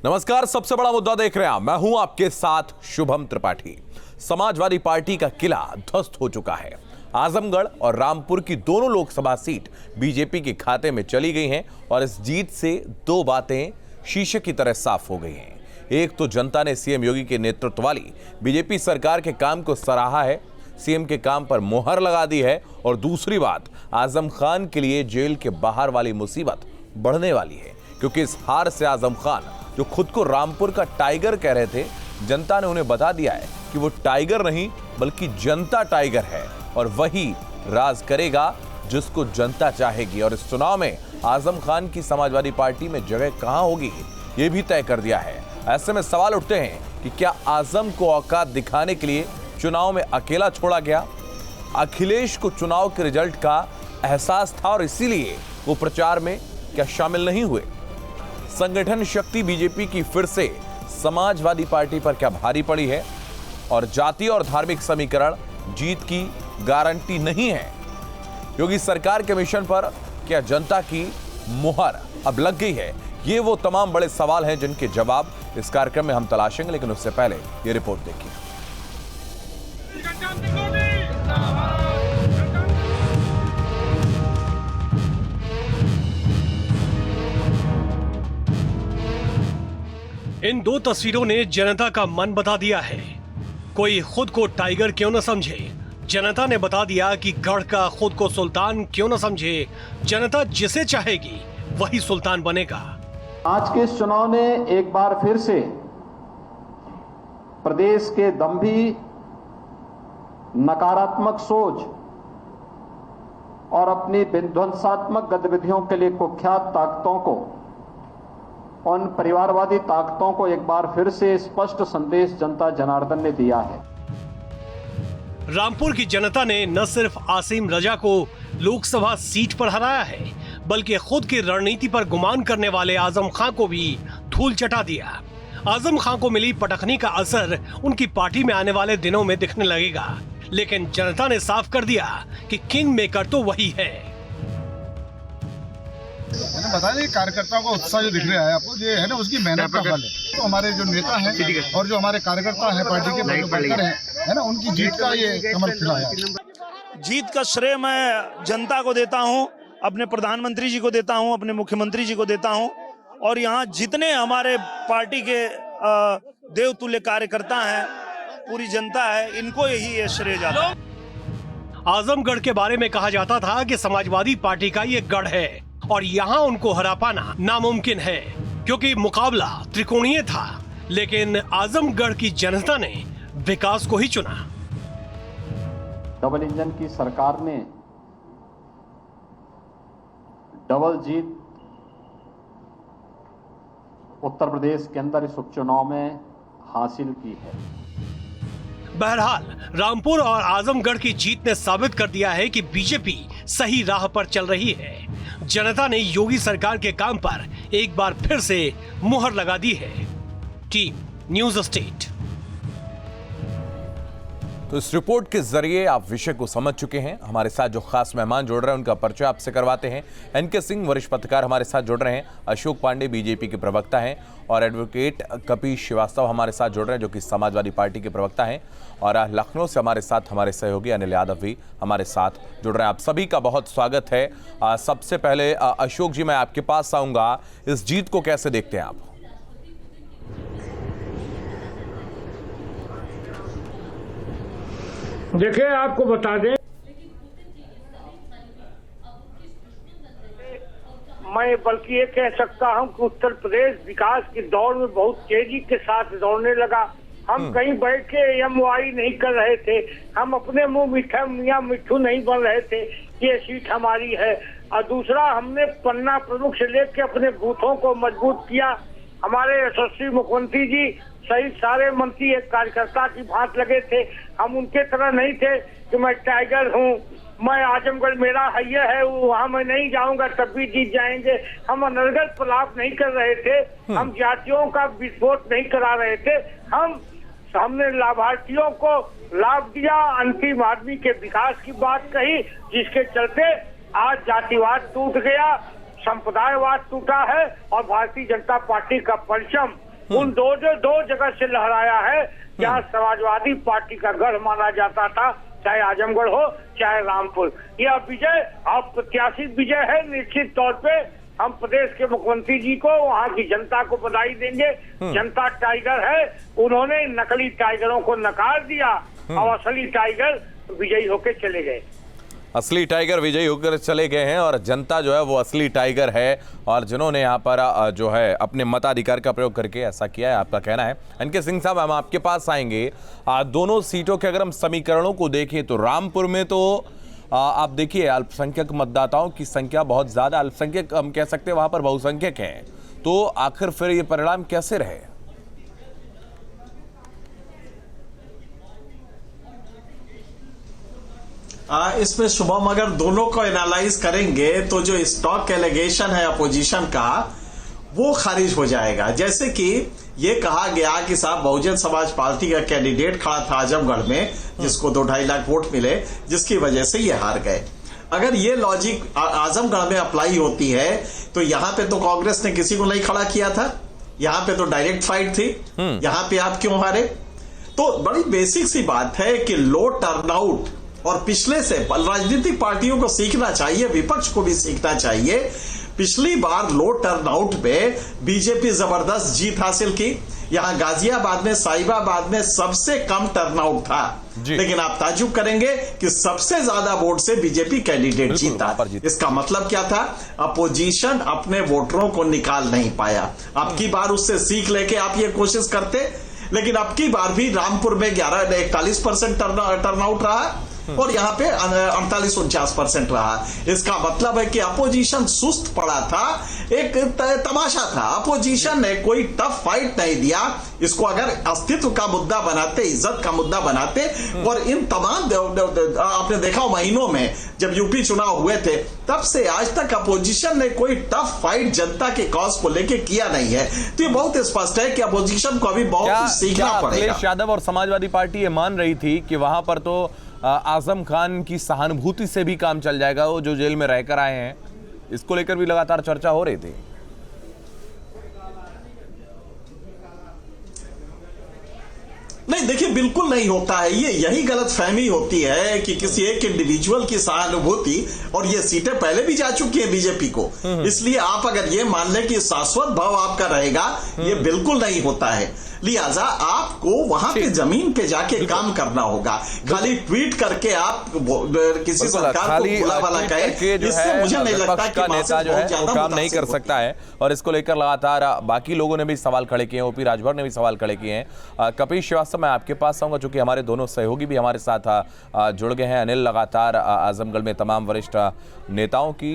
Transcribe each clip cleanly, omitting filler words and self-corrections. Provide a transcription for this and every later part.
नमस्कार, सबसे बड़ा मुद्दा देख रहे हैं मैं हूं आपके साथ शुभम त्रिपाठी। समाजवादी पार्टी का किला ध्वस्त हो चुका है। आजमगढ़ और रामपुर की दोनों लोकसभा सीट बीजेपी के खाते में चली गई हैं और इस जीत से दो बातें शीशे की तरह साफ हो गई हैं। एक तो जनता ने सीएम योगी के नेतृत्व वाली बीजेपी सरकार के काम को सराहा है, सीएम के काम पर मोहर लगा दी है, और दूसरी बात, आजम खान के लिए जेल के बाहर वाली मुसीबत बढ़ने वाली है, क्योंकि इस हार से आजम खान, जो खुद को रामपुर का टाइगर कह रहे थे, जनता ने उन्हें बता दिया है कि वो टाइगर नहीं बल्कि जनता टाइगर है और वही राज करेगा जिसको जनता चाहेगी। और इस चुनाव में आजम खान की समाजवादी पार्टी में जगह कहां होगी ये भी तय कर दिया है। ऐसे में सवाल उठते हैं कि क्या आजम को औकात दिखाने के लिए चुनाव में अकेला छोड़ा गया? अखिलेश को चुनाव के रिजल्ट का एहसास था और इसीलिए वो प्रचार में क्या शामिल नहीं हुए? संगठन शक्ति बीजेपी की फिर से समाजवादी पार्टी पर क्या भारी पड़ी है? और जातीय और धार्मिक समीकरण जीत की गारंटी नहीं है। योगी सरकार के मिशन पर क्या जनता की मुहर अब लग गई है? ये वो तमाम बड़े सवाल हैं जिनके जवाब इस कार्यक्रम में हम तलाशेंगे, लेकिन उससे पहले ये रिपोर्ट देखिए। इन दो तस्वीरों ने जनता का मन बता दिया है। कोई खुद को टाइगर क्यों न समझे, जनता ने बता दिया कि गढ़ का खुद को सुल्तान क्यों न समझे। जनता जिसे चाहेगी वही सुल्तान बनेगा। आज के इस चुनाव ने एक बार फिर से प्रदेश के दंभी, नकारात्मक सोच और अपनी विध्वंसात्मक गतिविधियों के लिए कुख्यात ताकतों को, उन परिवारवादी ताकतों को एक बार फिर से स्पष्ट संदेश जनता जनार्दन ने दिया है। रामपुर की जनता ने न सिर्फ आसिम रजा को लोकसभा सीट पर हराया है, बल्कि खुद की रणनीति पर गुमान करने वाले आजम खां को भी धूल चटा दिया। आजम खां को मिली पटखनी का असर उनकी पार्टी में आने वाले दिनों में दिखने लगेगा, लेकिन जनता ने साफ कर दिया कि किंग मेकर तो वही है। मैंने बताया नहीं, कार्यकर्ताओं का उत्साह जो दिख रहा है आपको, ये है ना उसकी मेहनत का फल है। तो हमारे जो नेता हैं और जो हमारे कार्यकर्ता हैं, पार्टी के वर्कर हैं, है ना, उनकी जीत का ये कमल खिला है। जीत का श्रेय मैं जनता को देता हूं, अपने प्रधानमंत्री जी को देता हूं, अपने मुख्यमंत्री जी को देता हूं, और यहाँ जितने हमारे पार्टी के देवतुल्य कार्यकर्ता हैं, पूरी जनता है, इनको यही ये श्रेय जाता है। आजमगढ़ के बारे में कहा जाता था कि समाजवादी पार्टी का ये गढ़ है और यहाँ उनको हरा पाना नामुमकिन है, क्योंकि मुकाबला त्रिकोणीय था। लेकिन आजमगढ़ की जनता ने विकास को ही चुना। डबल इंजन की सरकार ने डबल जीत उत्तर प्रदेश के अंदर इस उपचुनाव में हासिल की है। बहरहाल रामपुर और आजमगढ़ की जीत ने साबित कर दिया है कि बीजेपी सही राह पर चल रही है। जनता ने योगी सरकार के काम पर एक बार फिर से मुहर लगा दी है। Team news state. तो इस रिपोर्ट के जरिए आप विषय को समझ चुके हैं। हमारे साथ जो खास मेहमान जुड़ रहे हैं उनका परिचय आपसे करवाते हैं। एनके सिंह वरिष्ठ पत्रकार हमारे साथ जुड़ रहे हैं, अशोक पांडे बीजेपी के प्रवक्ता हैं, और एडवोकेट कपीश श्रीवास्तव हमारे साथ जुड़ रहे हैं जो कि समाजवादी पार्टी के प्रवक्ता हैं, और लखनऊ से हमारे साथ हमारे सहयोगी अनिल यादव भी हमारे साथ जुड़ रहे हैं। आप सभी का बहुत स्वागत है। सबसे पहले अशोक जी, मैं आपके पास आऊँगा, इस जीत को कैसे देखते हैं आप? देखिए, आपको बता दें, मैं बल्कि ये कह सकता हूं कि उत्तर प्रदेश विकास की दौड़ में बहुत तेजी के साथ दौड़ने लगा। हम कहीं बैठ के एमवाई नहीं कर रहे थे, हम अपने मुंह मीठा मियां मिट्ठू नहीं बन रहे थे ये सीट हमारी है। और दूसरा, हमने पन्ना प्रमुख से लेकर अपने बूथों को मजबूत किया। हमारे यशस्वी मुख्यमंत्री जी सहित सारे मंत्री एक कार्यकर्ता की भांत लगे थे। हम उनके तरह नहीं थे कि मैं टाइगर हूँ, मैं आजमगढ़ मेरा हैया है, वहाँ मैं नहीं जाऊंगा तब भी जीत जाएंगे। हम अनर्गल प्रलाप नहीं कर रहे थे, हम जातियों का विस्फोट नहीं करा रहे थे। हमने लाभार्थियों को लाभ दिया, अंतिम आदमी के विकास की बात कही, जिसके चलते आज जातिवाद टूट गया, संप्रदायवाद टूटा है और भारतीय जनता पार्टी का परचम उन दो जगह से लहराया है जहाँ समाजवादी पार्टी का गढ़ माना जाता था, चाहे आजमगढ़ हो चाहे रामपुर। यह विजय अप्रत्याशित विजय है। निश्चित तौर पे हम प्रदेश के मुख्यमंत्री जी को, वहाँ की जनता को बधाई देंगे। जनता टाइगर है, उन्होंने नकली टाइगरों को नकार दिया और असली टाइगर विजयी होकर चले गए। असली टाइगर विजयी होकर चले गए हैं और जनता जो है वो असली टाइगर है, और जिन्होंने यहाँ पर जो है अपने मताधिकार का प्रयोग करके ऐसा किया है, आपका कहना है। एनके सिंह साहब, हम आपके पास आएंगे। दोनों सीटों के अगर हम समीकरणों को देखें तो रामपुर में तो आप देखिए अल्पसंख्यक मतदाताओं की संख्या बहुत ज्यादा, अल्पसंख्यक हम कह सकते हैं वहां पर बहुसंख्यक हैं, तो आखिर फिर ये परिणाम कैसे रहे? इसमें शुभम अगर दोनों को एनालाइज करेंगे तो जो स्टॉक एलिगेशन है अपोजिशन का वो खारिज हो जाएगा। जैसे कि ये कहा गया कि साहब बहुजन समाज पार्टी का कैंडिडेट खड़ा था आजमगढ़ में, जिसको 2-2.5 लाख वोट मिले, जिसकी वजह से ये हार गए। अगर ये लॉजिक आजमगढ़ में अप्लाई होती है तो यहाँ पे तो कांग्रेस ने किसी को नहीं खड़ा किया था, यहाँ पे तो डायरेक्ट फाइट थी, यहाँ पे आप क्यों हारे? तो बड़ी बेसिक सी बात है कि लो टर्नआउट, और पिछले से राजनीतिक पार्टियों को सीखना चाहिए, विपक्ष को भी सीखना चाहिए। पिछली बार लो टर्नआउट पे बीजेपी जबरदस्त जीत हासिल की। यहां गाजियाबाद में, साहिबाबाद में सबसे कम टर्नआउट था, लेकिन आप ताज्जुब करेंगे कि सबसे ज्यादा वोट से बीजेपी कैंडिडेट जीता। इसका मतलब क्या था? अपोजिशन अपने वोटरों को निकाल नहीं पाया। अब की बार उससे सीख लेके आप ये कोशिश करते, लेकिन अब की बार भी रामपुर में 41% टर्नआउट रहा और यहाँ पे 48-49% रहा। इसका मतलब है कि अपोजिशन सुस्त पड़ा था, एक तमाशा था। अपोजिशन ने कोई टफ फाइट नहीं दिया। इसको अगर अस्तित्व का मुद्दा बनाते, इज्जत का मुद्दा बनाते, और इन तमाम आपने देखा महीनों में जब यूपी चुनाव हुए थे तब से आज तक अपोजिशन ने कोई टफ फाइट जनता के कॉज को लेके किया नहीं है। तो ये बहुत स्पष्ट है कि अपोजिशन को अभी बहुत कुछ सीखना पड़ेगा। अखिलेश यादव और समाजवादी पार्टी ये मान रही थी कि वहां पर तो आजम खान की सहानुभूति से भी काम चल जाएगा, वो जो जेल में रहकर आए हैं, इसको लेकर भी लगातार चर्चा हो रही थी। नहीं, देखिए बिल्कुल नहीं होता है। ये यही गलत फहमी होती है कि किसी एक इंडिविजुअल की सहानुभूति, और ये सीटें पहले भी जा चुकी है बीजेपी को, इसलिए आप अगर ये मान लें कि शाश्वत भाव आपका रहेगा, ये बिल्कुल नहीं होता है। लिहाजा आपको वहां पे जमीन पे जाके काम करना होगा। खाली ट्वीट करके आप किसी सरकार को बुला वाला कहे, इससे मुझे नहीं लगता कि नेता जो है वो काम नहीं कर सकता है। और इसको लेकर लगातार बाकी लोगों ने भी सवाल खड़े किए हैं, ओपी राजभर ने भी सवाल खड़े किए हैं। कपिल श्रीवास्तव, मैं आपके पास आऊंगा, चूंकि हमारे दोनों सहयोगी भी हमारे साथ जुड़ गए हैं। अनिल लगातार आजमगढ़ में तमाम वरिष्ठ नेताओं की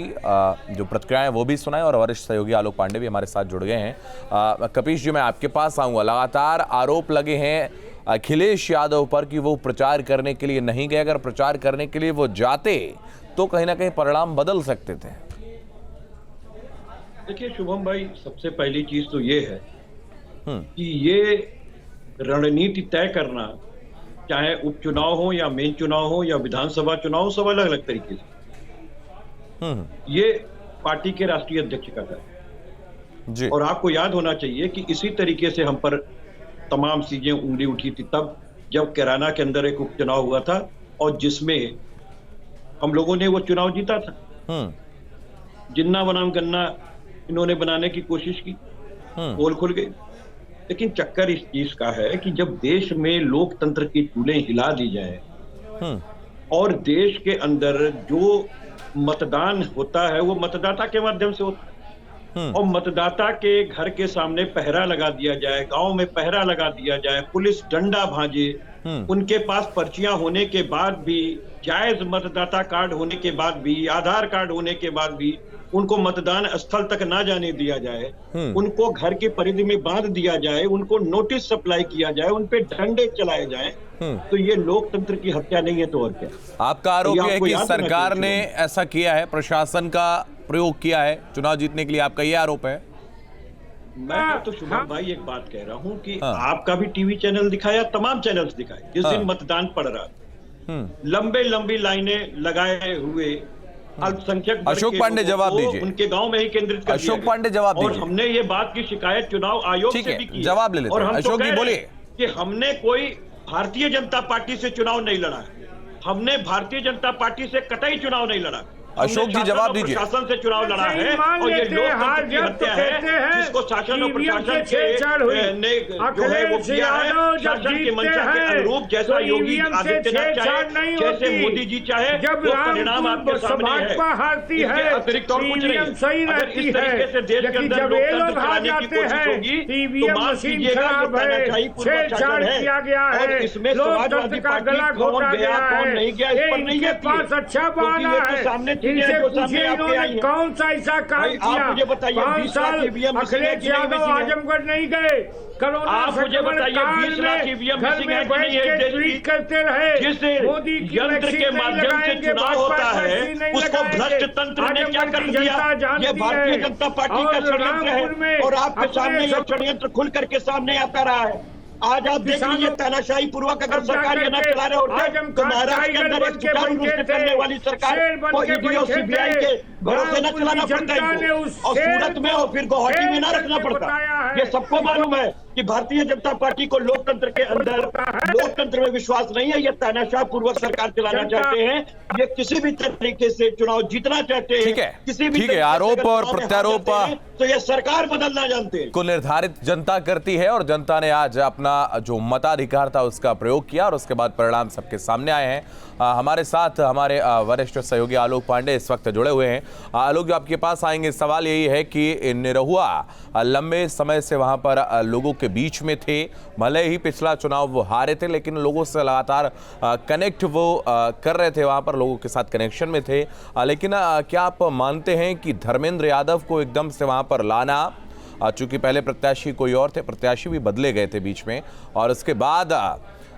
जो प्रतिक्रियाएं वो भी सुनाए, और वरिष्ठ सहयोगी आलोक पांडे भी हमारे साथ जुड़ गए हैं। कपिल जी, मैं आपके पास आऊंगा। लगातार आरोप लगे हैं अखिलेश यादव पर कि वो प्रचार करने के लिए नहीं गए। अगर प्रचार करने के लिए वो जाते तो कहीं ना कहीं परिणाम बदल सकते थे। देखिए शुभम भाई, सबसे पहली चीज तो ये है कि ये रणनीति तय करना, चाहे उपचुनाव हो या मेन चुनाव हो या विधानसभा चुनाव हो, सब अलग अलग तरीके से, ये पार्टी के राष्ट्रीय अध्यक्ष का है। और आपको याद होना चाहिए कि इसी तरीके से हम पर तमाम चीजें उंगली उठी थी तब जब कैराना के अंदर एक उपचुनाव हुआ था, और जिसमें हम लोगों ने वो चुनाव जीता था। जिन्ना बनाम गन्ना इन्होंने बनाने की कोशिश की, पोल खुल गई। लेकिन चक्कर इस चीज का है कि जब देश में लोकतंत्र की चूलें हिला दी जाए और देश के अंदर जो मतदान होता है वो मतदाता के माध्यम से होता है, और मतदाता के घर के सामने पहरा लगा दिया जाए, गांव में पहरा लगा दिया जाए, पुलिस डंडा भांजे, उनके पास पर्चियां होने के बाद भी, जायज मतदाता कार्ड होने के बाद भी, आधार कार्ड होने के बाद भी उनको मतदान स्थल तक ना जाने दिया जाए, उनको घर की परिधि में बांध दिया जाए, उनको नोटिस सप्लाई किया जाए, उन पे डंडे चलाए जाए, तो ये लोकतंत्र की हत्या नहीं है तो और क्या? आपका आरोप है कि सरकार ने ऐसा किया है, प्रशासन का प्रयोग किया है चुनाव जीतने के लिए, आपका ये आरोप है? मैं तो शुभम भाई एक बात कह रहा हूँ कि आपका भी टीवी चैनल दिखाया, तमाम चैनल्स दिखाए, जिस दिन मतदान पड़ रहा, लंबे लंबी लाइनें लगाए हुए अल्पसंख्यक वर्ग अशोक के पांडे लोगों जवाब को दीजिए। उनके गांव में ही केंद्रित कर अशोक दिया गया। पांडे जवाब और दीजिए। हमने ये बात की शिकायत चुनाव आयोग ठीक से है, भी की। जवाब ले लेते और हैं। हम तो अशोक जी कह रहे बोलिए। हैं कि हमने कोई भारतीय जनता पार्टी से चुनाव नहीं लड़ा है। हमने भारतीय जनता पार्टी से कतई चुनाव नहीं लड़ा। अशोक जी जवाब दीजिए। शासन से चुनाव लड़ा है और ये लोकतंत्र की हत्या है जिसको शासन और प्रशासन ने जो है वो किया है शासन के मंशा के अनुरूप। जैसा योगी आदित्यनाथ चाहे, जैसे मोदी जी चाहे, वो परिणाम आपके सामने है। इसके अतिरिक्त और कुछ नहीं है। अगर इस तरीके से देश के अंदर लोकतंत्र चलाने की कोशिश होगी तो माफ कीजिएगा, ये तानाशाही पूर्वक शासन है। और इसमें समाजवादी पार्टी कौन गया कौन नहीं गया इस पर नहीं है, क्योंकि ये तो सामने इनसे पूछिए इन्होंने कौन सा ऐसा काम किया। आप मुझे बताइए, 5 साल अखिलेश यादव आजमगढ़ नहीं गए। कोरोना आप मुझे बताइए 20 लाख ईवीएम मिसिंग है कि नहीं है? ट्वीट करते रहे जिस मोदी की यंत्र के माध्यम से चुनाव होता है उसको भ्रष्ट तंत्र ने क्या कर दिया? ये भारतीय जनता पार्टी का षड्यंत्र है और आपके सामने ये षड्यंत्र खुल करके सामने आता रहा है। आज आप देख लीजिए, तानाशाही पूर्वक अगर सरकार ये न चला रहे होते तो महाराष्ट्र के अंदर एक सुचारू रूप से चलने वाली सरकार को ईडी और सीबीआई के भरोसे न चलाना पड़ता इनको, और सूरत में और फिर गुवाहाटी में न रखना पड़ता। ये सबको मालूम है कि भारतीय जनता पार्टी को लोकतंत्र के अंदर लोकतंत्र में विश्वास नहीं है। ये तानाशाह पूर्वक सरकार चलाना चाहते हैं। ये किसी भी तरीके से चुनाव जीतना चाहते हैं, किसी भी आरोप और प्रत्यारोप तो ये सरकार बदलना जानते हैं को निर्धारित जनता करती है और जनता ने आज अपना जो मताधिकार था उसका प्रयोग किया और उसके बाद परिणाम सबके सामने आए हैं। हमारे साथ हमारे वरिष्ठ सहयोगी आलोक पांडे इस वक्त जुड़े हुए हैं। आलोक, जो आपके पास आएंगे, सवाल यही है कि निरहुआ लंबे समय से वहां पर लोगों के बीच में थे। भले ही पिछला चुनाव वो हारे थे लेकिन लोगों से लगातार कनेक्ट वो कर रहे थे, वहां पर लोगों के साथ कनेक्शन में थे। लेकिन क्या आप मानते हैं कि धर्मेंद्र यादव को एकदम से वहां पर लाना, चूंकि पहले प्रत्याशी कोई और थे, प्रत्याशी भी बदले गए थे बीच में, और उसके बाद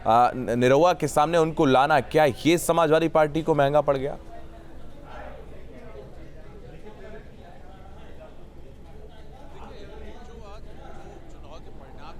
निरहुआ के सामने उनको लाना, क्या ये समाजवादी पार्टी को महंगा पड़ गया?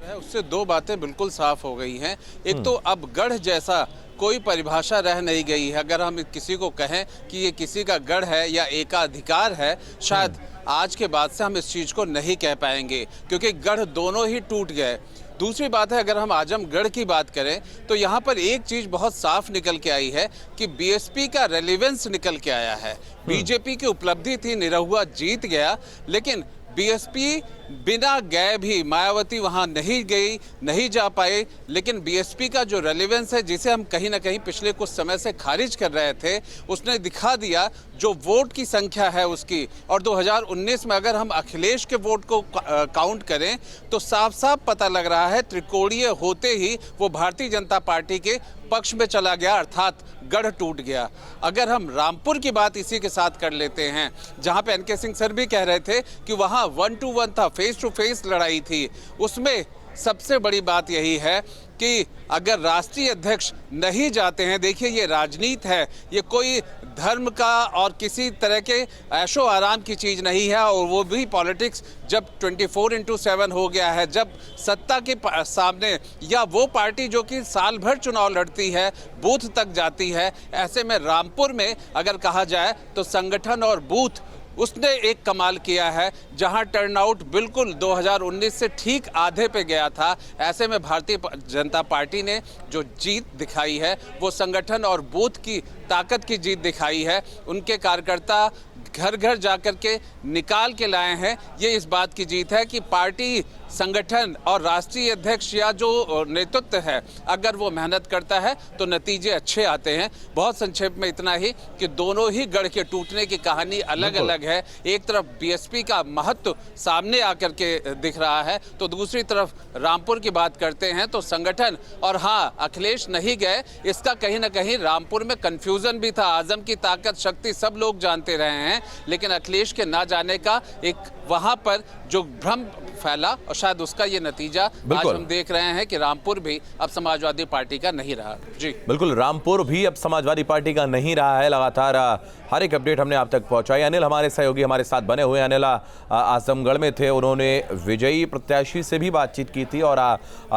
उससे दो बातें बिल्कुल साफ हो गई हैं। एक तो अब गढ़ जैसा कोई परिभाषा रह नहीं गई है। अगर हम किसी को कहें कि ये किसी का गढ़ है या एकाधिकार है, शायद आज के बाद से हम इस चीज़ को नहीं कह पाएंगे, क्योंकि गढ़ दोनों ही टूट गए। दूसरी बात है, अगर हम आजमगढ़ की बात करें तो यहाँ पर एक चीज़ बहुत साफ निकल के आई है कि बीएसपी का रेलेवेंस निकल के आया है। बीजेपी की उपलब्धि थी, निरहुआ जीत गया, लेकिन बीएसपी बिना गए भी, मायावती वहां नहीं गई, नहीं जा पाए, लेकिन बीएसपी का जो रेलेवेंस है, जिसे हम कहीं ना कहीं पिछले कुछ समय से खारिज कर रहे थे, उसने दिखा दिया जो वोट की संख्या है उसकी। और 2019 में अगर हम अखिलेश के वोट को काउंट करें तो साफ साफ पता लग रहा है त्रिकोणीय होते ही वो भारतीय जनता पार्टी के पक्ष में चला गया, अर्थात गढ़ टूट गया। अगर हम रामपुर की बात इसी के साथ कर लेते हैं, जहां पे एनके सिंह सर भी कह रहे थे कि वहां 1-to-1 था, फेस टू फेस लड़ाई थी, उसमें सबसे बड़ी बात यही है कि अगर राष्ट्रीय अध्यक्ष नहीं जाते हैं, देखिए ये राजनीति है, ये कोई धर्म का और किसी तरह के ऐशो आराम की चीज़ नहीं है, और वो भी पॉलिटिक्स जब 24/7 हो गया है, जब सत्ता के सामने या वो पार्टी जो कि साल भर चुनाव लड़ती है बूथ तक जाती है, ऐसे में रामपुर में अगर कहा जाए तो संगठन और बूथ उसने एक कमाल किया है, जहां टर्नआउट बिल्कुल 2019 से ठीक आधे पे गया था। ऐसे में भारतीय जनता पार्टी ने जो जीत दिखाई है वो संगठन और बूथ की ताकत की जीत दिखाई है। उनके कार्यकर्ता घर घर जाकर के निकाल के लाए हैं। ये इस बात की जीत है कि पार्टी, संगठन और राष्ट्रीय अध्यक्ष या जो नेतृत्व है, अगर वो मेहनत करता है तो नतीजे अच्छे आते हैं। बहुत संक्षेप में इतना ही कि दोनों ही गढ़ के टूटने की कहानी अलग अलग है। एक तरफ बीएसपी का महत्व सामने आकर के दिख रहा है, तो दूसरी तरफ रामपुर की बात करते हैं तो संगठन, और हाँ, अखिलेश नहीं गए, इसका कहीं ना कहीं रामपुर में कंफ्यूजन भी था। आजम की ताकत, शक्ति सब लोग जानते रहे हैं, लेकिन अखिलेश के ना जाने का एक वहां पर जो भ्रम फैला, और शायद उसका ये नतीजा आज हम देख रहे हैं कि रामपुर भी अब समाजवादी पार्टी का नहीं रहा। जी बिल्कुल, रामपुर भी अब समाजवादी पार्टी का नहीं रहा है। लगातार हर एक अपडेट हमने आप तक पहुंचाई। अनिल हमारे सहयोगी हमारे साथ बने हुए। अनिल आजमगढ़ में थे, उन्होंने विजयी प्रत्याशी से भी बातचीत की थी और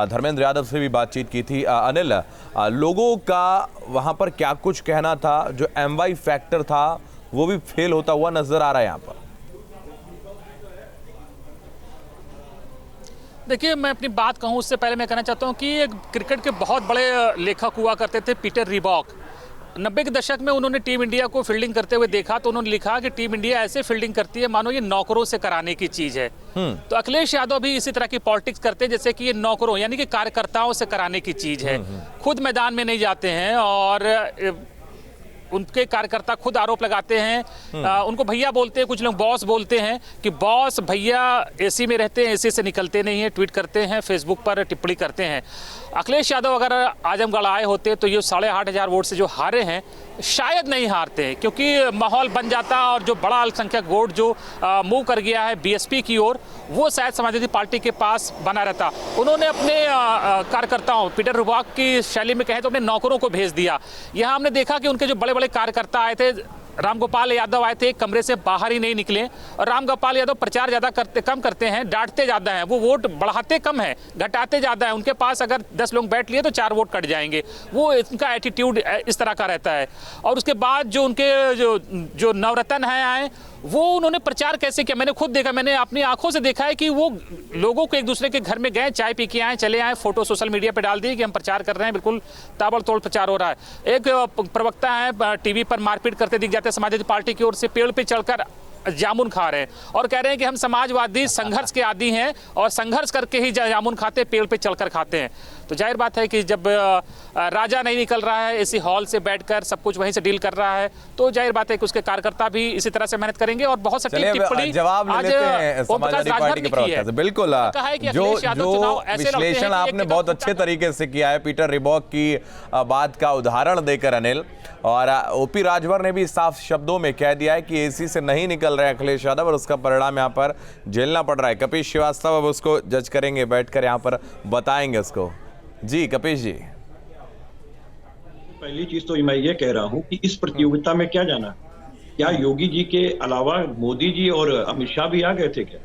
धर्मेंद्र यादव से भी बातचीत की थी। अनिल, लोगों का वहां पर क्या कुछ कहना था? जो MY फैक्टर था वो भी फेल होता हुआ नजर आ रहा है यहाँ पर। देखिए, मैं अपनी बात कहूं उससे पहले मैं कहना चाहता हूं कि एक क्रिकेट के बहुत बड़े लेखक हुआ करते थे पीटर रिबॉक। 90 के दशक में उन्होंने टीम इंडिया को फील्डिंग करते हुए देखा तो उन्होंने लिखा कि टीम इंडिया ऐसे फील्डिंग करती है मानो ये नौकरों से कराने की चीज़ है। तो अखिलेश यादव भी इसी तरह की पॉलिटिक्स करते हैं जैसे कि ये नौकरों यानी कि कार्यकर्ताओं से कराने की चीज़ है। खुद मैदान में नहीं जाते हैं और उनके कार्यकर्ता खुद आरोप लगाते हैं, उनको भैया बोलते हैं, कुछ लोग बॉस बोलते हैं कि बॉस भैया एसी में रहते हैं, एसी से निकलते नहीं हैं, ट्वीट करते हैं, फेसबुक पर टिप्पणी करते हैं। अखिलेश यादव अगर आजमगढ़ आए होते तो ये 8,500 वोट से जो हारे हैं शायद नहीं हारते हैं, क्योंकि माहौल बन जाता और जो बड़ा अल्पसंख्यक वोट जो मूव कर गया है बीएसपी की ओर वो शायद समाजवादी पार्टी के पास बना रहता। उन्होंने अपने कार्यकर्ताओं, पीटर रिबॉक की शैली में कहें तो अपने नौकरों को भेज दिया। यहाँ हमने देखा कि उनके जो बड़े बड़े कार्यकर्ता आए थे, रामगोपाल यादव आए थे, एक कमरे से बाहर ही नहीं निकले। और रामगोपाल यादव प्रचार ज़्यादा कम करते हैं, डांटते ज़्यादा हैं, वो वोट बढ़ाते कम है, घटाते ज़्यादा है। उनके पास अगर 10 लोग बैठ लिए तो 4 वोट कट जाएंगे, वो उनका एटीट्यूड इस तरह का रहता है। और उसके बाद जो उनके जो नवरत्न हैं आए, वो उन्होंने प्रचार कैसे किया मैंने खुद देखा, मैंने अपनी आंखों से देखा है कि वो लोगों को एक दूसरे के घर में गए, चाय पी के आए, चले आए, फोटो सोशल मीडिया पे डाल दी कि हम प्रचार कर रहे हैं। बिल्कुल ताबड़तोड़ प्रचार हो रहा है। एक प्रवक्ता है टीवी पर मारपीट करते दिख जाते हैं समाजवादी पार्टी की ओर से, पेड़ पे चढ़कर जामुन खा रहे हैं और कह रहे हैं कि हम समाजवादी संघर्ष के आदी हैं और संघर्ष करके ही जामुन खाते, पेड़ पे चढ़कर खाते हैं। तो जाहिर बात है कि जब राजा नहीं निकल रहा है, इसी हॉल से बैठकर सब कुछ वहीं से डील कर रहा है, तो जाहिर बात है कि उसके कार्यकर्ता भी इसी तरह से मेहनत करेंगे। और बहुत सारी टिप्पणी जवाब ले लेते हैं समाजवादी पार्टी के प्रवक्ता से। बिल्कुल, जो विश्लेषण आपने बहुत अच्छे तरीके से किया है पीटर रिबॉक की बात का उदाहरण देकर अनिल, और ओपी राजभर ने भी साफ शब्दों में कह दिया है कि एसी से नहीं निकल रहे अखिलेश यादव और उसका परिणाम यहाँ पर झेलना पड़ रहा है। कपिश श्रीवास्तव अब उसको जज करेंगे, बैठकर यहाँ पर बताएंगे उसको। जी कपिश जी। पहली चीज तो मैं ये कह रहा हूँ कि इस प्रतियोगिता में क्या जाना, क्या योगी जी के अलावा मोदी जी और अमित शाह भी आ गए थे क्या?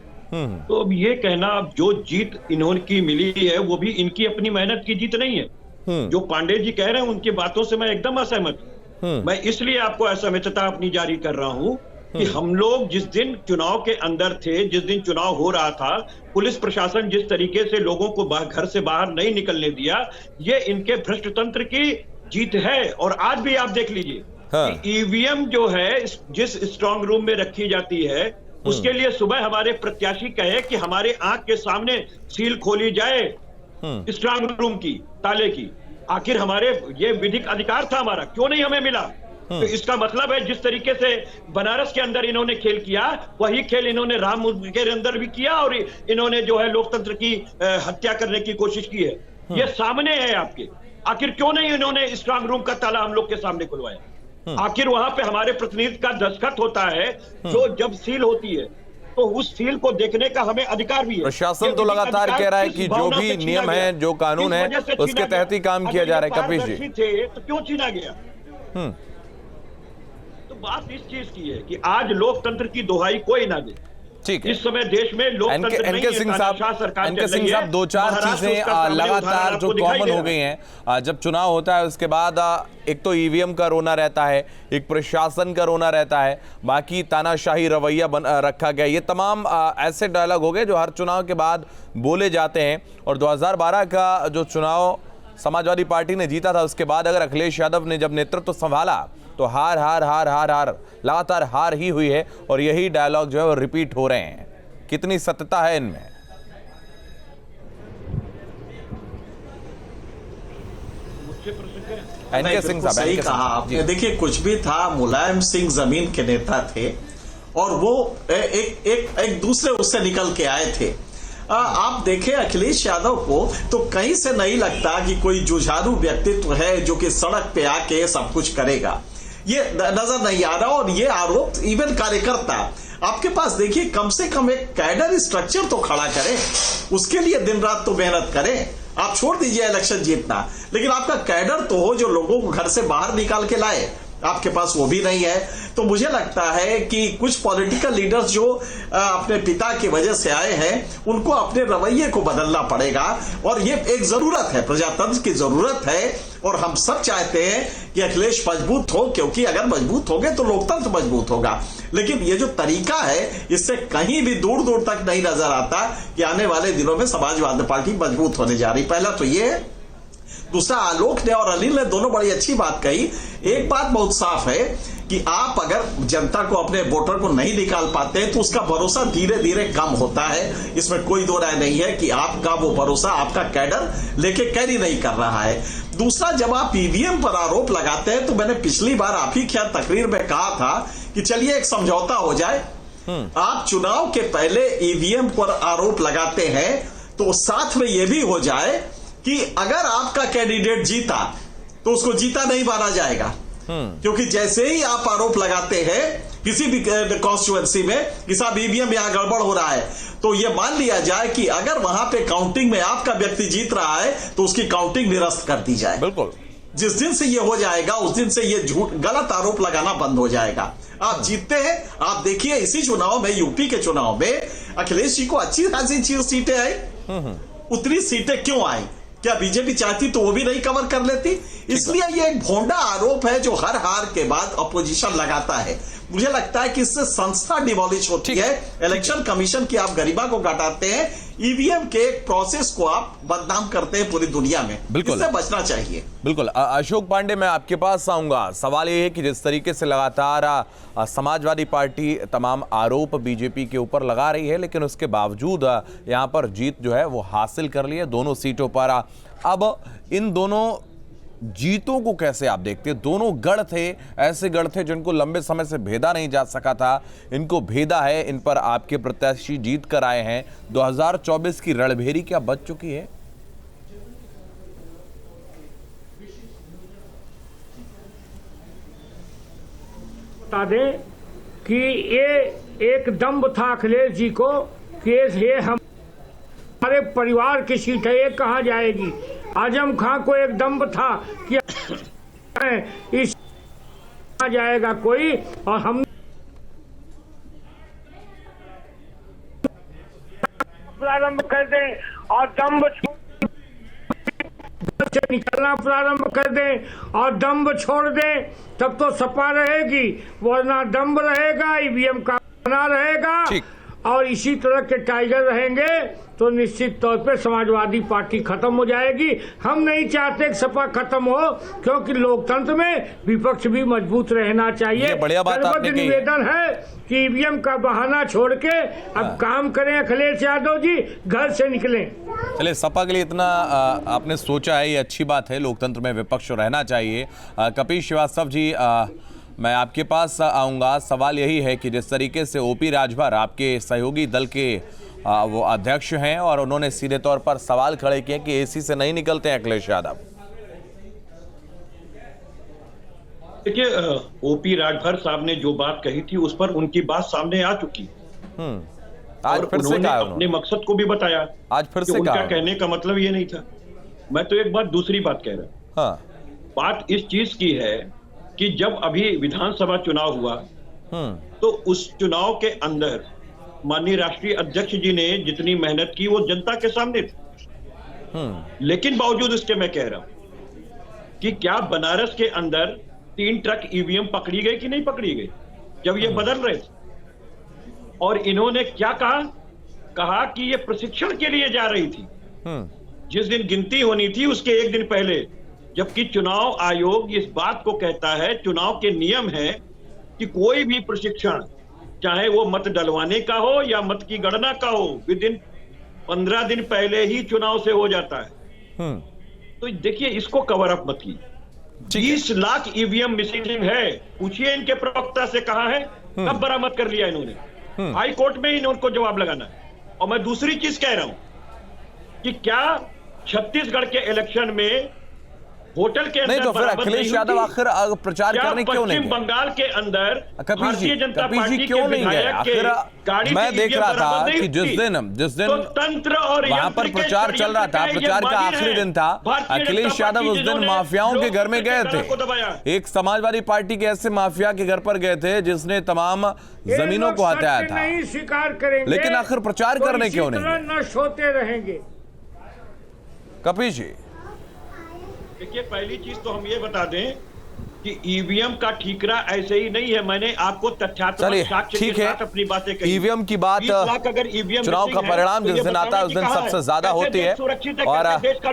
तो अब ये कहना, अब जो जीत इन्होंने की मिली है वो भी इनकी अपनी मेहनत की जीत नहीं है। जो पांडे जी कह रहे हैं उनकी बातों से मैं एकदम असहमत हूँ। मैं इसलिए आपको असहमतता अपनी जारी कर रहा हूँ कि हम लोग जिस दिन चुनाव के अंदर थे, जिस दिन चुनाव हो रहा था, पुलिस प्रशासन जिस तरीके से लोगों को घर से बाहर नहीं निकलने दिया, ये इनके भ्रष्ट तंत्र की जीत है। और आज भी आप देख लीजिए कि ईवीएम जो है जिस स्ट्रांग रूम में रखी जाती है, उसके लिए सुबह हमारे प्रत्याशी कहे कि हमारे आंख के सामने सील खोली जाए स्ट्रांग रूम की, ताले की। आखिर हमारे ये विधिक अधिकार था हमारा, क्यों नहीं हमें मिला? तो इसका मतलब है जिस तरीके से बनारस के अंदर इन्होंने खेल किया, वही खेल इन्होंने राम के अंदर भी किया और इन्होंने जो है लोकतंत्र की हत्या करने की कोशिश की है। ये सामने है आपके। आखिर क्यों नहीं इन्होंने स्ट्रांग रूम का ताला हम लोग के सामने खुलवाया? आखिर वहां पे हमारे प्रतिनिधि का दस्तखत होता है, जो जब सील होती है तो उस सील को देखने का हमें अधिकार भी है। प्रशासन तो लगातार कह रहा है कि जो भी नियम है, जो कानून है, उसके तहत ही काम किया जा रहा है। कपिश जी, तो क्यों छीना गया? तो बात इस चीज की है कि आज लोकतंत्र की दोहाई कोई ना दे। ठीक है, इस समय देश में लोकतंत्र नहीं है, एनके सिंह साहब, दो चार चीजें लगातार जो कॉमन हो गई हैं जब चुनाव होता है उसके बाद, एक तो ईवीएम का रोना रहता है, एक प्रशासन का रोना रहता है, बाकी तानाशाही रवैया रखा गया। ये तमाम ऐसे डायलॉग हो गए जो हर चुनाव के बाद बोले जाते हैं। और 2012 का जो चुनाव समाजवादी पार्टी ने जीता था, उसके बाद अगर अखिलेश यादव ने जब नेतृत्व संभाला तो हार हार हार हार हार लगातार हार ही हुई है और यही डायलॉग जो है वो रिपीट हो रहे हैं। कितनी सत्यता है इनमें? एनके सिंह साहब, सही कहा आपने। देखिए, कुछ भी था, मुलायम सिंह जमीन के नेता थे और वो एक दूसरे उससे निकल के आए थे। आप देखें अखिलेश यादव को तो कहीं से नहीं लगता कि कोई जुझारू व्यक्तित्व है जो कि सड़क पे आके सब कुछ करेगा, ये नजर नहीं आ रहा। और ये आरोप इवन कार्यकर्ता आपके पास देखिए, कम से कम एक कैडर स्ट्रक्चर तो खड़ा करें, उसके लिए दिन रात तो मेहनत करें। आप छोड़ दीजिए इलेक्शन जीतना, लेकिन आपका कैडर तो हो जो लोगों को घर से बाहर निकाल के लाए। आपके पास वो भी नहीं है। तो मुझे लगता है कि कुछ पॉलिटिकल लीडर्स जो अपने पिता की वजह से आए हैं, उनको अपने रवैये को बदलना पड़ेगा और ये एक जरूरत है, प्रजातंत्र की जरूरत है। और हम सब चाहते हैं कि अखिलेश मजबूत हो, क्योंकि अगर मजबूत हो गए तो लोकतंत्र मजबूत होगा। लेकिन ये जो तरीका है, इससे कहीं भी दूर दूर तक नहीं नजर आता कि आने वाले दिनों में समाजवादी पार्टी मजबूत होने जा रही। पहला तो ये है। दूसरा, आलोक ने और अनिल ने दोनों बड़ी अच्छी बात कही। एक बात बहुत साफ है कि आप अगर जनता को, अपने वोटर को नहीं निकाल पाते तो उसका भरोसा धीरे धीरे कम होता है। इसमें कोई दो राय नहीं है कि आपका वो भरोसा आपका कैडर लेके कैरी नहीं कर रहा है। दूसरा, जब आप ईवीएम पर आरोप लगाते हैं तो मैंने पिछली बार आप ही क्या तकरीर में कहा था कि चलिए एक समझौता हो जाए। आप चुनाव के पहले ईवीएम पर आरोप लगाते हैं तो साथ में यह भी हो जाए कि अगर आपका कैंडिडेट जीता तो उसको जीता नहीं माना जाएगा। क्योंकि जैसे ही आप आरोप लगाते हैं किसी भी कॉन्स्टिट्यूएंसी में कि साहब ईवीएम यहां गड़बड़ हो रहा है, तो यह मान लिया जाए कि अगर वहां पे काउंटिंग में आपका व्यक्ति जीत रहा है तो उसकी काउंटिंग निरस्त कर दी जाए। बिल्कुल। जिस दिन से यह हो जाएगा उस दिन से यह झूठ गलत आरोप लगाना बंद हो जाएगा। आप जीतते हैं। आप देखिए इसी चुनाव में, यूपी के चुनाव में अखिलेश जी को अच्छी खासी सीटें आई। उतनी सीटें क्यों आई? क्या बीजेपी चाहती तो वो भी नहीं कवर कर लेती? इसलिए ये एक भोंडा आरोप है जो हर हार के बाद अपोजिशन लगाता है। मुझे लगता है कि इससे संस्था डिमोलिश होती है। इलेक्शन कमीशन की आप गरिमा को घटाते हैं, ईवीएम के एक प्रोसेस को आप बदनाम करते हैं पूरी दुनिया में। बिल्कुल, इससे बचना चाहिए। बिल्कुल। अशोक पांडे, मैं आपके पास आऊंगा। सवाल ये है कि जिस तरीके से लगातार समाजवादी पार्टी तमाम आरोप बीजेपी के ऊपर लगा रही है, लेकिन उसके बावजूद यहां पर जीत जो है वो हासिल कर ली है दोनों सीटों पर। अब इन दोनों जीतों को कैसे आप देखते हैं? दोनों गढ़ थे, ऐसे गढ़ थे जिनको लंबे समय से भेदा नहीं जा सका था, इनको भेदा है, इन पर आपके प्रत्याशी जीत कर आए हैं। 2024 की रणभेरी क्या बच चुकी है? बता दें कि ये एक दम्भ था अखिलेश जी को कि ये हमारे परिवार की सीट है, ये कहाँ जाएगी। आजम खां को एक दम्भ था कि इस आ जाएगा कोई, और हम प्रारंभ कर दें और दम्भ से निकलना प्रारंभ कर दें और दम्भ छोड़ दें, तब तो सपा रहेगी, वरना दम्भ रहेगा, ईवीएम का बना रहेगा। और इसी तरह के टाइगर रहेंगे तो निश्चित तौर पे समाजवादी पार्टी खत्म हो जाएगी। हम नहीं चाहते कि सपा खत्म हो, क्योंकि लोकतंत्र में विपक्ष भी मजबूत रहना चाहिए। बढ़िया बात आपने कही। निवेदन है कि ईवीएम का बहाना छोड़ के अब काम करें। अखिलेश यादव जी घर से निकलें। चलिए, सपा के लिए इतना आपने सोचा है, ये अच्छी बात है। लोकतंत्र में विपक्ष रहना चाहिए। कपिल श्रीवास्तव जी, मैं आपके पास आऊँगा। सवाल यही है कि जिस तरीके से ओपी राजभर आपके सहयोगी दल के वो अध्यक्ष हैं और उन्होंने सीधे तौर पर सवाल खड़े किए कि एसी से नहीं निकलते हैं अखिलेश यादव। देखिए, ओपी राजभर साहब ने जो बात कही थी उस पर उनकी बात सामने आ चुकी। आज फिर से कहा अपने मकसद को भी बताया। आज फिर से उनका कहने का मतलब ये नहीं था। मैं तो एक बात दूसरी बात कह रहा हूं। बात इस चीज की है कि जब अभी विधानसभा चुनाव हुआ तो उस चुनाव के अंदर माननीय राष्ट्रीय अध्यक्ष जी ने जितनी मेहनत की वो जनता के सामने थी। लेकिन बावजूद उसके मैं कह रहा हूं कि क्या बनारस के अंदर 3 ट्रक ईवीएम पकड़ी गई कि नहीं पकड़ी गई जब ये बदल रहे थे? और इन्होंने क्या कहा कि ये प्रशिक्षण के लिए जा रही थी। जिस दिन गिनती होनी थी उसके एक दिन पहले, जबकि चुनाव आयोग इस बात को कहता है, चुनाव के नियम है कि कोई भी प्रशिक्षण, चाहे वो मत डलवाने का हो या मत की गणना का हो, विदिन 15 दिन पहले ही चुनाव से हो जाता है। तो देखिए, इसको कवर अप मत कीजिए। 20 लाख ईवीएम मिसिंग है। पूछिए इनके प्रवक्ता से, कहा है, कब बरामद कर लिया इन्होंने? हाई कोर्ट में इनको जवाब लगाना है। और मैं दूसरी चीज कह रहा हूं कि क्या छत्तीसगढ़ के इलेक्शन में होटल के अंदर नहीं तो फिर बरामद अखिलेश नहीं यादव हुई। आखिर प्रचार क्या करने क्यों नहीं पश्चिम गए? बंगाल के अंदर भारतीय जनता कपीश जी पार्टी क्यों के नहीं गए? विधायक के आखिर गाड़ी मैं से देख रहा ईवीएम था बरामद नहीं कि जिस हुई। दिन तो तंत्र और वहां यंत्र पर के प्रचार चल रहा था, षड्यंत्र का प्रचार ये का माहिर आखिरी है। दिन था, भारतीय जनता अखिलेश यादव पार्टी उस दिन जिन्होंने माफियाओं के घर में गए लोकतंत्र के को दबाया। थे। एक समाजवादी पार्टी के ऐसे माफिया के घर पर गए थे जिसने तमाम जमीनों को हटाया था, नहीं स्वीकार करेंगे, लेकिन आखिर प्रचार करने क्यों नहीं गए? नष्ट होते रहेंगे। कपीश जी, देखिए, पहली चीज तो हम ये बता दें कि ईवीएम का ठीकरा ऐसे ही नहीं है। मैंने आपको तथ्यात्मक साक्ष्य के साथ अपनी बातें कही। ईवीएम की बात, 20 लाख अगर ईवीएम चुनाव का परिणाम जिस दिन आता है उस दिन सबसे ज्यादा होती है। और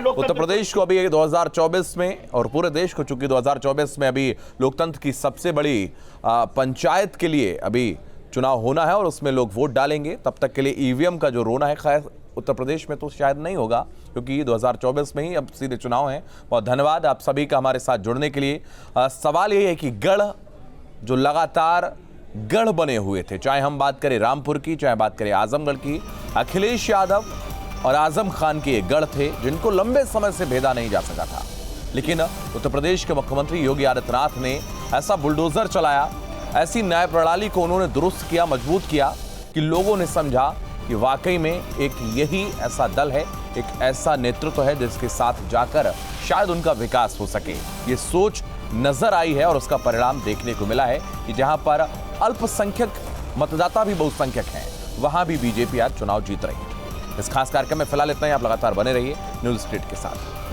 उत्तर प्रदेश को अभी 2024 में और पूरे देश को चूंकि 2024 में अभी लोकतंत्र की सबसे बड़ी पंचायत के लिए अभी चुनाव होना है और उसमें लोग वोट डालेंगे। तब तक के लिए ईवीएम का जो रोना है खैर उत्तर प्रदेश में तो शायद नहीं होगा, क्योंकि 2024 में ही अब सीधे चुनाव हैं। बहुत धन्यवाद आप सभी का हमारे साथ जुड़ने के लिए। सवाल यही है कि गढ़ जो लगातार गढ़ बने हुए थे, चाहे हम बात करें रामपुर की, चाहे बात करें आजमगढ़ की, अखिलेश यादव और आजम खान के गढ़ थे जिनको लंबे समय से भेदा नहीं जा सका था। लेकिन उत्तर प्रदेश के मुख्यमंत्री योगी आदित्यनाथ ने ऐसा बुलडोजर चलाया, ऐसी न्याय प्रणाली को उन्होंने दुरुस्त किया, मजबूत किया कि लोगों ने समझा कि वाकई में एक यही ऐसा दल है, एक ऐसा नेतृत्व है जिसके साथ जाकर शायद उनका विकास हो सके। ये सोच नजर आई है और उसका परिणाम देखने को मिला है कि जहां पर अल्पसंख्यक मतदाता भी बहुसंख्यक हैं, वहां भी बीजेपी आज चुनाव जीत रही है। इस खास कार्यक्रम में फिलहाल इतना ही। आप लगातार बने रहिए न्यूज़ स्ट्रीट के साथ।